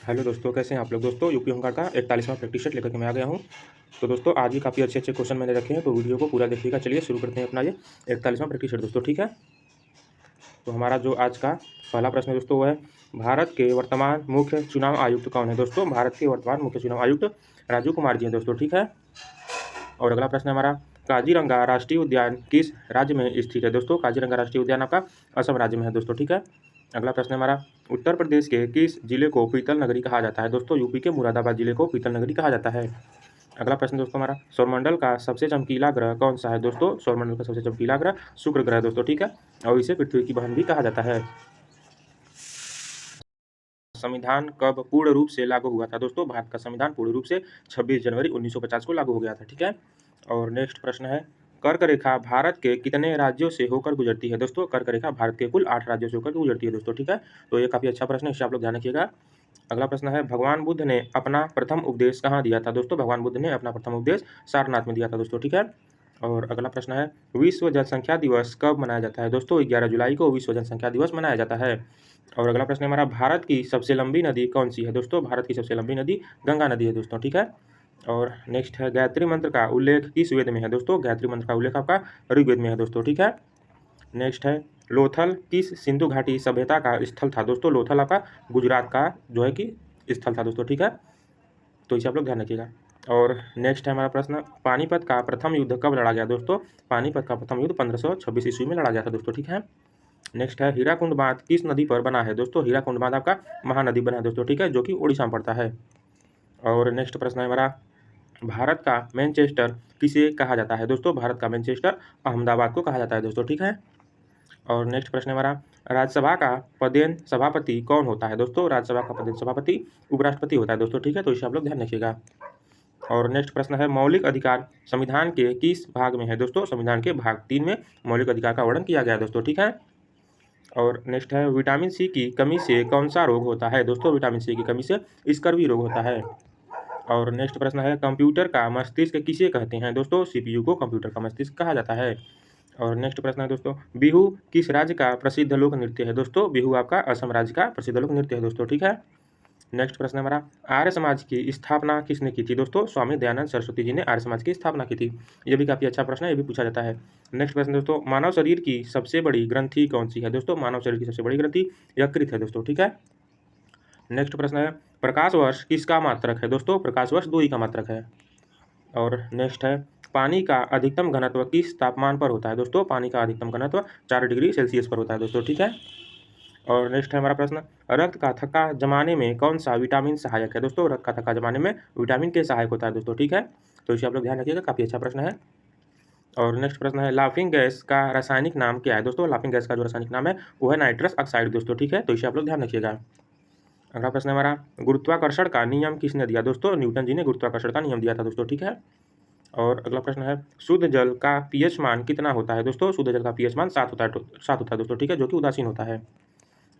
Hello दोस्तों, कैसे हैं आप लोग। दोस्तों यूपी होमगार्ड का 41वां प्रैक्टिस सेट लेकर के मैं आ गया हूं। तो दोस्तों आज भी काफ़ी अच्छे अच्छे क्वेश्चन मैंने रखे हैं, तो वीडियो को पूरा देखिएगा। चलिए शुरू करते हैं अपना ये 41वां प्रैक्टिस सेट दोस्तों, ठीक है। तो हमारा जो आज का पहला प्रश्न है दोस्तों वो है, भारत के वर्तमान मुख्य चुनाव आयुक्त कौन है। दोस्तों भारत के वर्तमान मुख्य चुनाव आयुक्त राजीव कुमार जी हैं दोस्तों, ठीक है। और अगला प्रश्न है हमारा, काजीरंगा राष्ट्रीय उद्यान किस राज्य में स्थित है। दोस्तों काजीरंगा राष्ट्रीय उद्यान आपका असम राज्य में है दोस्तों, ठीक है। अगला प्रश्न है हमारा, उत्तर प्रदेश के किस जिले को पीतल नगरी कहा जाता है। दोस्तों यूपी के मुरादाबाद जिले को पीतल नगरी कहा जाता है। अगला प्रश्न दोस्तों हमारा, सौरमंडल का सबसे चमकीला ग्रह कौन सा है। दोस्तों सौरमंडल का सबसे चमकीला ग्रह शुक्र ग्रह है दोस्तों, ठीक है। और इसे पृथ्वी की बहन भी कहा जाता है। संविधान कब पूर्ण रूप से लागू हुआ था। दोस्तों भारत का संविधान पूर्ण रूप से 26 जनवरी 1950 को लागू हो गया था, ठीक है। और नेक्स्ट प्रश्न है, कर्क रेखा भारत के कितने राज्यों से होकर गुजरती है। दोस्तों कर्क रेखा भारत के कुल 8 राज्यों से होकर गुजरती है दोस्तों, ठीक है। तो ये काफ़ी अच्छा प्रश्न है, इससे आप लोग ध्यान रखिएगा। अगला प्रश्न है, भगवान बुद्ध ने अपना प्रथम उपदेश कहाँ दिया था। दोस्तों भगवान बुद्ध ने अपना प्रथम उपदेश सारनाथ में दिया था दोस्तों, ठीक है। और अगला प्रश्न है, विश्व जनसंख्या दिवस कब मनाया जाता है। दोस्तों 11 जुलाई को विश्व जनसंख्या दिवस मनाया जाता है। और अगला प्रश्न है हमारा, भारत की सबसे लंबी नदी कौन सी है। दोस्तों भारत की सबसे लंबी नदी गंगा नदी है दोस्तों, ठीक है। और नेक्स्ट है, गायत्री मंत्र का उल्लेख किस वेद में है। दोस्तों गायत्री मंत्र का उल्लेख आपका ऋग्वेद में है दोस्तों, ठीक है। नेक्स्ट है, लोथल किस सिंधु घाटी सभ्यता का स्थल था। दोस्तों लोथल आपका गुजरात का जो है कि स्थल था दोस्तों, ठीक है। तो इसे आप लोग ध्यान रखिएगा। और नेक्स्ट है हमारा प्रश्न, पानीपत का प्रथम युद्ध कब लड़ा गया। दोस्तों पानीपत का प्रथम युद्ध 1526 ईस्वी में लड़ा गया था दोस्तों, ठीक है। नेक्स्ट है, हीराकुंड बांध किस नदी पर बना है। दोस्तों हीराकुंड बांध आपका महानदी बना है दोस्तों, ठीक है, जो कि उड़ीसा में पड़ता है। और नेक्स्ट प्रश्न है हमारा, भारत का मैनचेस्टर किसे कहा जाता है। दोस्तों भारत का मैनचेस्टर अहमदाबाद को कहा जाता है दोस्तों, ठीक है। और नेक्स्ट प्रश्न है हमारा, राज्यसभा का पदेन सभापति कौन होता है। दोस्तों राज्यसभा का पदेन सभापति उपराष्ट्रपति होता है दोस्तों, ठीक है। तो इसे आप लोग ध्यान रखिएगा। और नेक्स्ट प्रश्न है, मौलिक अधिकार संविधान के किस भाग में है। दोस्तों संविधान के भाग 3 में मौलिक अधिकार का वर्णन किया गया है दोस्तों, ठीक है। और नेक्स्ट है, विटामिन सी की कमी से कौन सा रोग होता है। दोस्तों विटामिन सी की कमी से स्कर्वी रोग होता है। और नेक्स्ट प्रश्न है, कंप्यूटर का मस्तिष्क किसे कहते हैं। दोस्तों सीपीयू को कंप्यूटर का मस्तिष्क कहा जाता है। और नेक्स्ट प्रश्न है दोस्तों, बिहू किस राज्य का प्रसिद्ध लोक नृत्य है। दोस्तों बिहू आपका असम राज्य का प्रसिद्ध लोक नृत्य है दोस्तों, ठीक है। नेक्स्ट प्रश्न है हमारा, आर्य समाज की स्थापना किसने की थी। दोस्तों स्वामी दयानंद सरस्वती जी ने आर्य समाज की स्थापना की थी। ये भी काफ़ी अच्छा प्रश्न है, ये भी पूछा जाता है। नेक्स्ट प्रश्न दोस्तों, मानव शरीर की सबसे बड़ी ग्रंथि कौन सी है। दोस्तों मानव शरीर की सबसे बड़ी ग्रंथि यकृत है दोस्तों, ठीक है। नेक्स्ट प्रश्न है, प्रकाश वर्ष किसका मात्रक है। दोस्तों प्रकाश वर्ष दूरी का मात्रक है। और नेक्स्ट है, पानी का अधिकतम घनत्व किस तापमान पर होता है। दोस्तों पानी का अधिकतम घनत्व 4 डिग्री सेल्सियस पर होता है दोस्तों, ठीक है। और नेक्स्ट है हमारा प्रश्न, रक्त का थक्का जमाने में कौन सा विटामिन सहायक है। दोस्तों रक्त का थक्का जमाने में विटामिन के सहायक होता है दोस्तों, ठीक है। तो इसे आप लोग ध्यान रखिएगा, काफ़ी अच्छा प्रश्न है। और नेक्स्ट प्रश्न है, लाफिंग गैस का रासायनिक नाम क्या है। दोस्तों लाफिंग गैस का जो रासायनिक नाम है वो है नाइट्रस ऑक्साइड दोस्तों, ठीक है। तो इसे आप लोग ध्यान रखिएगा। अगला प्रश्न है हमारा, गुरुत्वाकर्षण का नियम किसने दिया। दोस्तों न्यूटन जी ने गुरुत्वाकर्षण का नियम दिया था दोस्तों, ठीक है। और अगला प्रश्न है, शुद्ध जल का पीएच मान कितना होता है। दोस्तों शुद्ध जल का पीएच मान 7 होता है, 7 होता है दोस्तों, ठीक है, जो कि उदासीन होता है।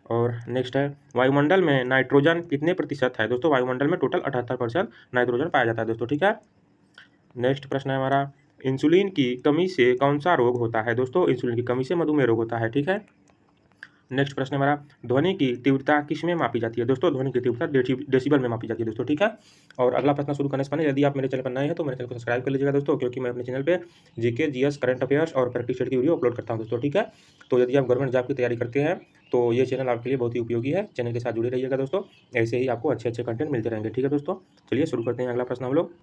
और नेक्स्ट है, वायुमंडल में नाइट्रोजन कितने प्रतिशत है। दोस्तों वायुमंडल में टोटल 78% नाइट्रोजन पाया जाता है दोस्तों, ठीक है। नेक्स्ट प्रश्न है हमारा, इंसुलिन की कमी से कौन सा रोग होता है। दोस्तों इंसुलिन की कमी से मधुमेह रोग होता है, ठीक है। नेक्स्ट प्रश्न है हमारा, ध्वनि की तीव्रता किस में मापी जाती है। दोस्तों ध्वनि की तीव्रता डेसिबल में मापी जाती है दोस्तों, ठीक है। और अगला प्रश्न शुरू करने से पहले यदि आप मेरे चैनल पर नए हैं तो मेरे चैनल को सब्सक्राइब कर लीजिएगा दोस्तों, क्योंकि मैं अपने चैनल पे जीके जीएस करंट अफेयर्स और प्रैक्टिस सेट की वीडियो अपलोड करता हूं दोस्तों, ठीक है। तो यदि आप गवर्नमेंट जॉब की तैयारी करते हैं तो ये चैनल आपके लिए बहुत ही उपयोगी है। चैनल के साथ जुड़े रहिएगा दोस्तों, ऐसे ही आपको अच्छे अच्छे कंटेंट मिलते रहेंगे, ठीक है दोस्तों। चलिए शुरू करते हैं अगला प्रश्न हम लोग।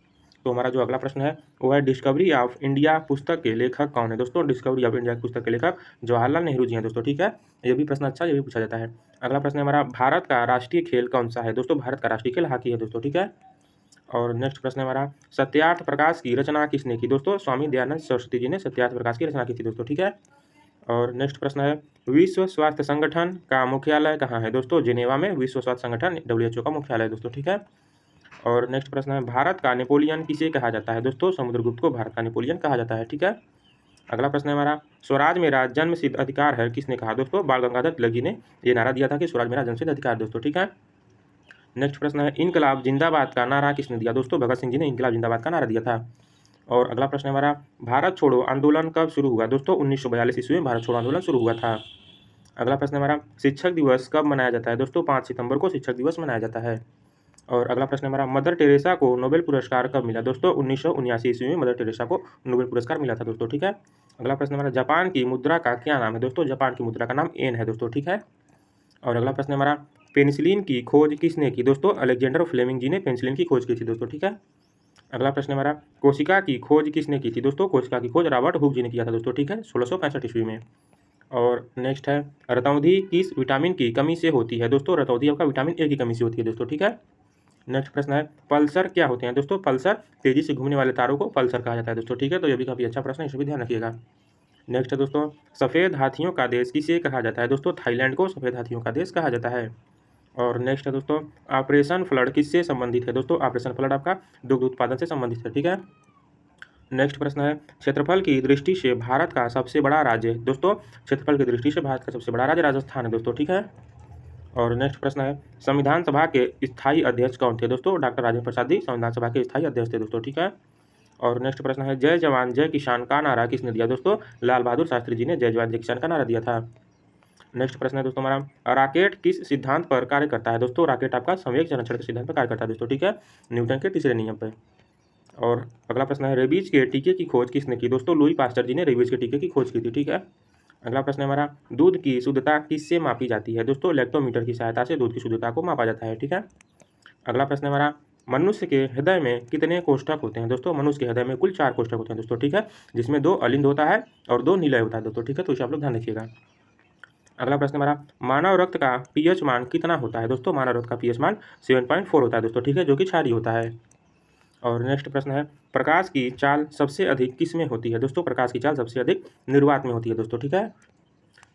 तो हमारा जो अगला प्रश्न है वो है, डिस्कवरी ऑफ इंडिया पुस्तक के लेखक कौन है। दोस्तों डिस्कवरी ऑफ इंडिया पुस्तक के लेखक जवाहरलाल नेहरू जी हैं दोस्तों, ठीक है। ये भी प्रश्न अच्छा, ये भी पूछा जाता है। अगला प्रश्न है हमारा, भारत का राष्ट्रीय खेल कौन सा है। दोस्तों भारत का राष्ट्रीय खेल हॉकी है दोस्तों, ठीक है। और नेक्स्ट प्रश्न है हमारा, सत्यार्थ प्रकाश की रचना किसने की। दोस्तों स्वामी दयानंद सरस्वती जी ने सत्यार्थ प्रकाश की रचना की थी दोस्तों, ठीक है। और नेक्स्ट प्रश्न है, विश्व स्वास्थ्य संगठन का मुख्यालय कहाँ है। दोस्तों जिनेवा में विश्व स्वास्थ्य संगठन WHO का मुख्यालय है दोस्तों, ठीक है। और नेक्स्ट प्रश्न है, भारत का नेपोलियन किसे कहा जाता है। दोस्तों समुद्रगुप्त को भारत का नेपोलियन कहा जाता है, ठीक है। अगला प्रश्न है हमारा, स्वराज मेरा जन्म सिद्ध अधिकार है किसने कहा। दोस्तों बाल गंगाधर तिलक जी ने ये नारा दिया था कि स्वराज मेरा जन्म सिद्ध अधिकार दोस्तों, ठीक है। नेक्स्ट प्रश्न है, इनकलाब जिंदाबाद का नारा किसने दिया। दोस्तों भगत सिंह जी ने इनकलाब जिंदाबाद का नारा दिया था। और अगला प्रश्न है हमारा, भारत छोड़ो आंदोलन कब शुरू हुआ। दोस्तों 1942 ईस्वी में भारत छोड़ो आंदोलन शुरू हुआ था। अगला प्रश्न है हमारा, शिक्षक दिवस कब मनाया जाता है। दोस्तों 5 सितंबर को शिक्षक दिवस मनाया जाता है। और अगला प्रश्न हमारा, मदर टेरेसा को नोबेल पुरस्कार कब मिला दोस्तों? 1979 ईस्वी में मदर टेरेसा को नोबेल पुरस्कार मिला था दोस्तों, ठीक है। अगला प्रश्न हमारा, जापान की मुद्रा का क्या नाम है दोस्तों? जापान की मुद्रा का नाम येन है दोस्तों, ठीक है। और अगला प्रश्न हमारा, पेनिसिलिन की खोज किसने की दोस्तों? अलेक्जेंडर फ्लेमिंग जी ने पेनिसिलिन की खोज की थी दोस्तों, ठीक है। अगला प्रश्न हमारा, कोशिका की खोज किसने की थी दोस्तों? कोशिका की खोज रॉबर्ट हुक जी ने किया था दोस्तों, ठीक है, 1665 ईस्वी में। और नेक्स्ट है, रतौंधी किस विटामिन की कमी से होती है दोस्तों? रतौंधी आपका विटामिन ए की कमी से होती है दोस्तों, ठीक है। नेक्स्ट प्रश्न है, पल्सर क्या होते हैं दोस्तों? पल्सर तेजी से घूमने वाले तारों को पल्सर कहा जाता है दोस्तों, ठीक है। तो ये भी काफी अच्छा प्रश्न है, इसे भी ध्यान रखिएगा। नेक्स्ट है दोस्तों, सफेद हाथियों का देश किसे कहा जाता है दोस्तों? थाईलैंड को सफेद हाथियों का देश कहा जाता है। और नेक्स्ट है दोस्तों, ऑपरेशन फ्लड किससे संबंधित है दोस्तों? ऑपरेशन फ्लड आपका दुग्ध उत्पादन से संबंधित है, ठीक है। नेक्स्ट प्रश्न है, क्षेत्रफल की दृष्टि से भारत का सबसे बड़ा राज्य दोस्तों? क्षेत्रफल की दृष्टि से भारत का सबसे बड़ा राज्य राजस्थान है दोस्तों, ठीक है। और नेक्स्ट प्रश्न है, संविधान सभा के स्थायी अध्यक्ष कौन थे दोस्तों? डॉक्टर राजेंद्र प्रसाद जी संविधान सभा के स्थायी अध्यक्ष थे दोस्तों, ठीक है। और नेक्स्ट प्रश्न है, जय जवान जय किसान का नारा किसने दिया दोस्तों? लाल बहादुर शास्त्री जी ने जय जवान जय किसान का नारा दिया था। नेक्स्ट प्रश्न है दोस्तों हमारा, रॉकेट किस सिद्धांत पर कार्य करता है दोस्तों? रॉकेट आपका संवेग संरक्षण के सिद्धांत पर कार्य करता है दोस्तों, ठीक है, न्यूटन के तीसरे नियम पर। और अगला प्रश्न है, रेबीज के टीके की खोज किसने की दोस्तों? लुई पास्टर जी ने रेबीज के टीके की खोज की थी, ठीक है। अगला प्रश्न है हमारा, दूध की शुद्धता किससे मापी जाती है दोस्तों? लैक्टोमीटर की सहायता से दूध की शुद्धता को मापा जाता है, ठीक है। अगला प्रश्न है हमारा, मनुष्य के हृदय में कितने कोष्ठक होते हैं दोस्तों? मनुष्य के हृदय में कुल 4 कोष्ठक होते हैं दोस्तों, ठीक है, जिसमें 2 अलिंद होता है और 2 निलय होता है दोस्तों, ठीक है। तो इसे आप लोग ध्यान रखिएगा। अगला प्रश्न हमारा, मानव रक्त का पीएच मान कितना होता है दोस्तों? मानव रक्त का पीएच मान 7.4 होता है दोस्तों, ठीक है, जो कि क्षारीय होता है। और नेक्स्ट प्रश्न है, प्रकाश की चाल सबसे अधिक किस में होती है दोस्तों? प्रकाश की चाल सबसे अधिक निर्वात में होती है दोस्तों, ठीक है।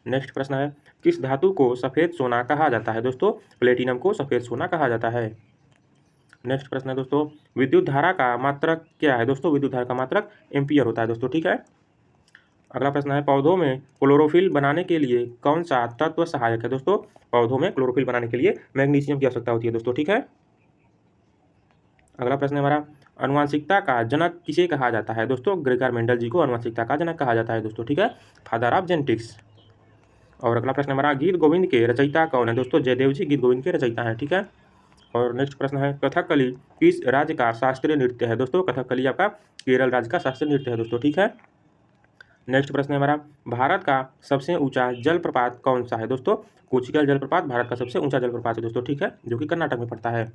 नेक्स्ट प्रश्न है, किस धातु को सफेद सोना कहा जाता है दोस्तों? प्लेटिनम को सफेद सोना कहा जाता है। नेक्स्ट प्रश्न है दोस्तों, विद्युत धारा का मात्रक क्या है दोस्तों? विद्युत धारा का मात्रक एम्पियर होता है दोस्तों, ठीक है। अगला प्रश्न है, पौधों में क्लोरोफिल बनाने के लिए कौन सा तत्व सहायक है दोस्तों? पौधों में क्लोरोफिल बनाने के लिए मैग्नीशियम की आवश्यकता होती है दोस्तों, ठीक है। अगला प्रश्न है हमारा, आनुवंशिकता का जनक किसे कहा जाता है दोस्तों? ग्रेगर मेंडल जी को आनुवंशिकता का जनक कहा जाता है दोस्तों, ठीक है, फादर ऑफ जेनेटिक्स। और अगला प्रश्न हमारा, गीत गोविंद के रचयिता कौन है दोस्तों? जयदेव जी गीत गोविंद के रचयिता हैं, ठीक है। और नेक्स्ट प्रश्न है, कथकली किस राज्य का शास्त्रीय नृत्य है दोस्तों? कथकली आपका केरल राज्य का शास्त्रीय नृत्य है दोस्तों, ठीक है। नेक्स्ट प्रश्न है हमारा, भारत का सबसे ऊंचा जलप्रपात कौन सा है दोस्तों? कोचिकल जलप्रपात भारत का सबसे ऊंचा जलप्रपात है दोस्तों, ठीक है, जो कि कर्नाटक में पड़ता है।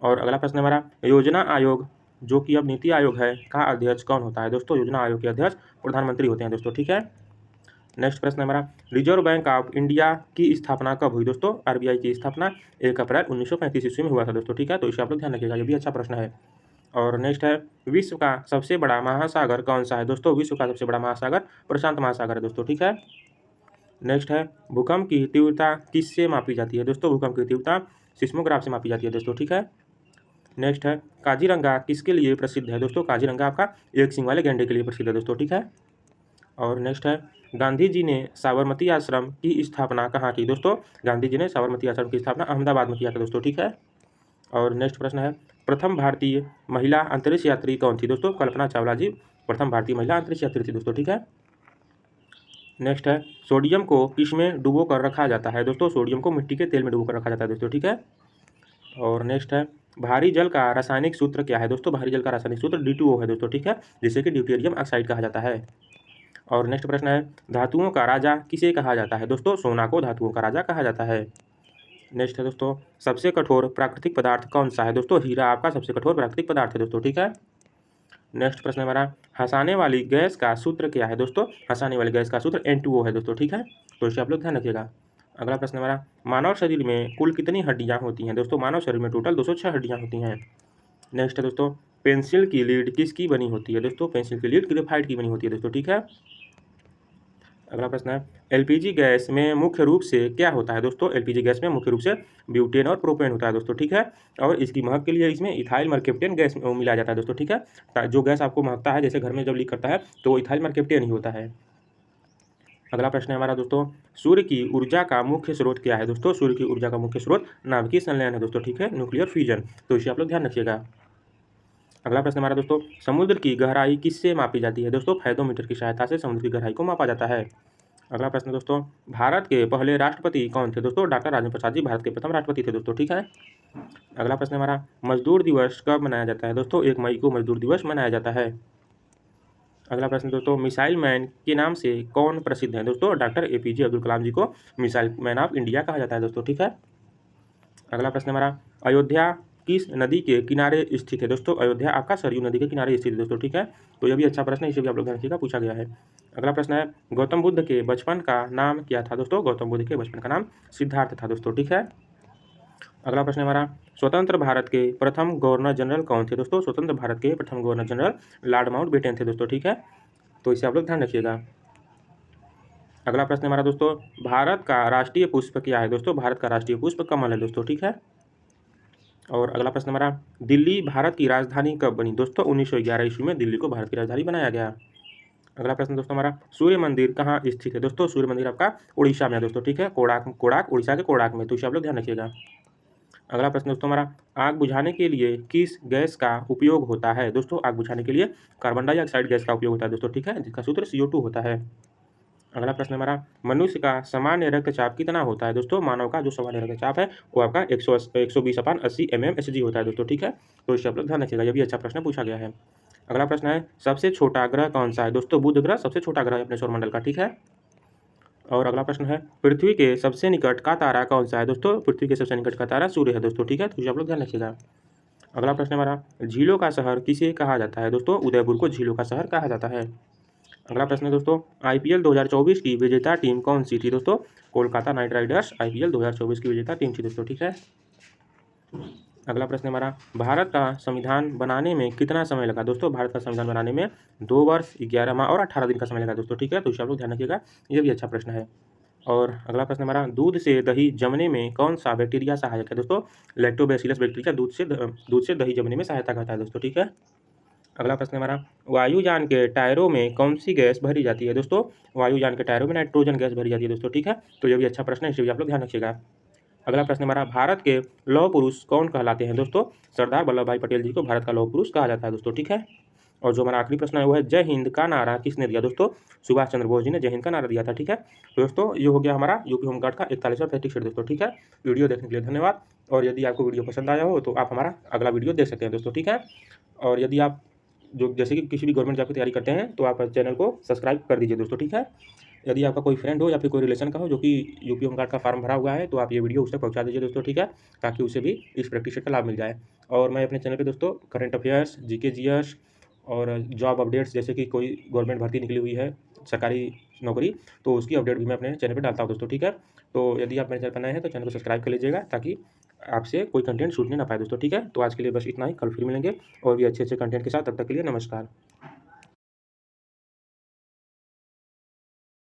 और अगला प्रश्न है हमारा, योजना आयोग जो कि अब नीति आयोग है का अध्यक्ष कौन होता है दोस्तों? योजना आयोग के अध्यक्ष प्रधानमंत्री होते हैं दोस्तों, ठीक है। नेक्स्ट प्रश्न है हमारा, रिजर्व बैंक ऑफ इंडिया की स्थापना कब हुई दोस्तों? आरबीआई की स्थापना 1 अप्रैल 1935 ईस्वी में हुआ था दोस्तों, ठीक है। तो इसे आप लोग ध्यान रखिएगा, ये भी अच्छा प्रश्न है। और नेक्स्ट है, विश्व का सबसे बड़ा महासागर कौन सा है दोस्तों? विश्व का सबसे बड़ा महासागर प्रशांत महासागर है दोस्तों, ठीक है। नेक्स्ट है, भूकंप की तीव्रता किससे मापी जाती है दोस्तों? भूकंप की तीव्रता सिस्मोग्राफ से मापी जाती है दोस्तों, ठीक है। नेक्स्ट है, काजीरंगा किसके लिए प्रसिद्ध है दोस्तों? काजीरंगा आपका एक सिंग वाले गैंडे के लिए प्रसिद्ध है दोस्तों, ठीक है। और नेक्स्ट है, गांधी जी ने साबरमती आश्रम की स्थापना कहाँ की दोस्तों? गांधी जी ने साबरमती आश्रम की स्थापना अहमदाबाद में किया था दोस्तों, ठीक है। और नेक्स्ट प्रश्न है, प्रथम भारतीय महिला अंतरिक्ष यात्री कौन थी दोस्तों? कल्पना चावला जी प्रथम भारतीय महिला अंतरिक्ष यात्री थी दोस्तों, ठीक है। नेक्स्ट है, सोडियम को किस में डुबो कर रखा जाता है दोस्तों? सोडियम को मिट्टी के तेल में डुबो कर रखा जाता है दोस्तों, ठीक है। और नेक्स्ट है, भारी जल का रासायनिक सूत्र क्या है दोस्तों? भारी जल का रासायनिक सूत्र D2O है दोस्तों, ठीक है, जिसे कि ड्यूटेरियम ऑक्साइड कहा जाता है। और नेक्स्ट प्रश्न है, धातुओं का राजा किसे कहा जाता है दोस्तों? सोना को धातुओं का राजा कहा जाता है। नेक्स्ट है दोस्तों, सबसे कठोर प्राकृतिक पदार्थ कौन सा है दोस्तों? हीरा आपका सबसे कठोर प्राकृतिक पदार्थ है दोस्तों, ठीक है। नेक्स्ट प्रश्न है हमारा, हंसाने वाली गैस का सूत्र क्या है दोस्तों? हंसाने वाली गैस का सूत्र N2O है दोस्तों, ठीक है। तो इसे आप लोग ध्यान रखिएगा। अगला प्रश्न हमारा, मानव शरीर में कुल कितनी हड्डियां होती हैं दोस्तों? मानव शरीर में टोटल 206 हड्डियां होती हैं। नेक्स्ट है दोस्तों, पेंसिल की लीड किसकी बनी होती है दोस्तों? पेंसिल की लीड ग्रेफाइट की बनी होती है दोस्तों, ठीक है। अगला प्रश्न है, एलपीजी गैस में मुख्य रूप से क्या होता है दोस्तों? एलपीजी गैस में मुख्य रूप से ब्यूटेन और प्रोपेन होता है दोस्तों, ठीक है। और इसकी महक के लिए इसमें इथाइल मर्केप्टेन गैस मिलाया जाता है दोस्तों, ठीक है। जो गैस आपको महकता है, जैसे घर में जब लीक करता है तो वो इथाइल मर्केप्टेन ही होता है। अगला प्रश्न है हमारा दोस्तों, सूर्य की ऊर्जा का मुख्य स्रोत क्या है दोस्तों? सूर्य की ऊर्जा का मुख्य स्रोत नाभिकीय संलयन है दोस्तों, ठीक है, न्यूक्लियर फ्यूजन। तो इसे आप लोग ध्यान रखिएगा। अगला प्रश्न हमारा दोस्तों, समुद्र की गहराई किससे मापी जाती है दोस्तों? फायदोमीटर की सहायता से समुद्र की गहराई को मापा जाता है। अगला प्रश्न दोस्तों, भारत के पहले राष्ट्रपति कौन थे दोस्तों? डॉक्टर राजेंद्र प्रसाद जी भारत के प्रथम राष्ट्रपति थे दोस्तों, ठीक है। अगला प्रश्न हमारा, मजदूर दिवस कब मनाया जाता है दोस्तों? 1 मई को मजदूर दिवस मनाया जाता है। अगला प्रश्न दोस्तों, मिसाइल मैन के नाम से कौन प्रसिद्ध है दोस्तों? डॉक्टर एपीजे अब्दुल कलाम जी को मिसाइल मैन ऑफ इंडिया कहा जाता है दोस्तों, ठीक है। अगला प्रश्न हमारा, अयोध्या किस नदी के किनारे स्थित है दोस्तों? अयोध्या आपका सरयू नदी के किनारे स्थित है दोस्तों, ठीक है। तो ये भी अच्छा प्रश्न है, इसे भी आप लोग ध्यान रखिएगा, पूछा गया है। अगला प्रश्न है, गौतम बुद्ध के बचपन का नाम क्या था दोस्तों? गौतम बुद्ध के बचपन का नाम सिद्धार्थ था दोस्तों, ठीक है। अगला प्रश्न हमारा, स्वतंत्र भारत के प्रथम गवर्नर जनरल कौन थे दोस्तों? स्वतंत्र भारत के प्रथम गवर्नर जनरल लॉर्ड माउंटबेटन थे दोस्तों, ठीक है। तो इसे आप लोग ध्यान रखिएगा। अगला प्रश्न हमारा दोस्तों, भारत का राष्ट्रीय पुष्प क्या है दोस्तों? भारत का राष्ट्रीय पुष्प कमल है दोस्तों, ठीक है। और अगला प्रश्न हमारा, दिल्ली भारत की राजधानी कब बनी दोस्तों? 1911 ईस्वी में दिल्ली को भारत की राजधानी बनाया गया। अगला प्रश्न दोस्तों हमारा, सूर्य मंदिर कहाँ स्थित है दोस्तों? सूर्य मंदिर आपका उड़ीसा में है दोस्तों, ठीक है। कोणार्क उड़ीसा के कोणार्क में, तो इसे आप लोग ध्यान रखिएगा। अगला प्रश्न दोस्तों हमारा, आग बुझाने के लिए किस गैस का उपयोग होता है दोस्तों? आग बुझाने के लिए कार्बन डाइऑक्साइड गैस का उपयोग होता है दोस्तों, ठीक है, जिसका सूत्र CO2 होता है। अगला प्रश्न हमारा, मनुष्य का सामान्य रक्तचाप कितना होता है दोस्तों? मानव का जो सामान्य रक्तचाप है वो आपका 120/80 mmHg होता है दोस्तों, ठीक है। तो इसे आप लोग ध्यान रखिएगा, ये भी अच्छा प्रश्न पूछा गया है। अगला प्रश्न है, सबसे छोटा ग्रह कौन सा है दोस्तों? बुध ग्रह सबसे छोटा ग्रह है अपने सौरमंडल का, ठीक है। और अगला प्रश्न है, पृथ्वी के सबसे निकट का तारा कौन सा है दोस्तों? पृथ्वी के सबसे निकट का तारा सूर्य है दोस्तों, ठीक है। तो इसे आप लोग ध्यान रखिएगा। अगला प्रश्न हमारा, झीलों का शहर किसे कहा जाता है दोस्तों? उदयपुर को झीलों का शहर कहा जाता है। अगला प्रश्न है दोस्तों, IPL 2024 की विजेता टीम कौन सी थी दोस्तों? कोलकाता नाइट राइडर्स IPL 2024 की विजेता टीम थी दोस्तों, ठीक है। अगला प्रश्न हमारा, भारत का संविधान बनाने में कितना समय लगा दोस्तों? भारत का संविधान बनाने में 2 वर्ष 11 माह और 18 दिन का समय लगा दोस्तों, ठीक है। तो इसे आप लोग ध्यान रखिएगा, ये भी अच्छा प्रश्न है। और अगला प्रश्न हमारा, दूध से दही जमने में कौन सा बैक्टीरिया सहायक है दोस्तों? लैक्टोबैसिलस बैक्टीरिया दूध से दही जमने में सहायता करता है दोस्तों, ठीक है। अगला प्रश्न हमारा, वायुयान के टायरों में कौन सी गैस भरी जाती है दोस्तों? वायुयान के टायरों में नाइट्रोजन गैस भरी जाती है दोस्तों, ठीक है। तो ये भी अच्छा प्रश्न है, इसे भी आप लोग ध्यान रखिएगा। अगला प्रश्न हमारा, भारत के लौह पुरुष कौन कहलाते हैं दोस्तों? सरदार वल्लभ भाई पटेल जी को भारत का लौह पुरुष कहा जाता है दोस्तों, ठीक है। और जो हमारा आखिरी प्रश्न है वो है, जय हिंद का नारा किसने दिया दोस्तों? सुभाष चंद्र बोस जी ने जय हिंद का नारा दिया था, ठीक है। तो दोस्तों ये हो गया हमारा यूपी होमगार्ड का 41वां प्रैक्टिस सेट दोस्तों, ठीक है। वीडियो देखने के लिए धन्यवाद। और यदि आपको वीडियो पसंद आया हो तो आप हमारा अगला वीडियो देख सकते हैं दोस्तों, ठीक है। और यदि आप जो जैसे कि किसी भी गवर्नमेंट जॉब की तैयारी करते हैं तो आप चैनल को सब्सक्राइब कर दीजिए दोस्तों, ठीक है। यदि आपका कोई फ्रेंड हो या फिर कोई रिलेशन का हो जो कि यूपी होमगार्ड का फॉर्म भरा हुआ है तो आप ये वीडियो उस तक पहुँचा दीजिए दोस्तों, ठीक है, ताकि उसे भी इस प्रैक्टिस सेट का लाभ मिल जाए। और मैं अपने चैनल पे दोस्तों करंट अफेयर्स, GK GS और जॉब अपडेट्स, जैसे कि कोई गवर्नमेंट भर्ती निकली हुई है सरकारी नौकरी, तो उसकी अपडेट भी मैं अपने चैनल पे डालता हूँ दोस्तों, ठीक है। तो यदि आप मेरे चैनल पर नए हैं तो चैनल को सब्सक्राइब कर लीजिएगा, ताकि आपसे कोई कंटेंट छूटने ना पाए दोस्तों, ठीक है। तो आज के लिए बस इतना ही, कल फिर मिलेंगे और भी अच्छे अच्छे कंटेंट के साथ। तब तक के लिए नमस्कार।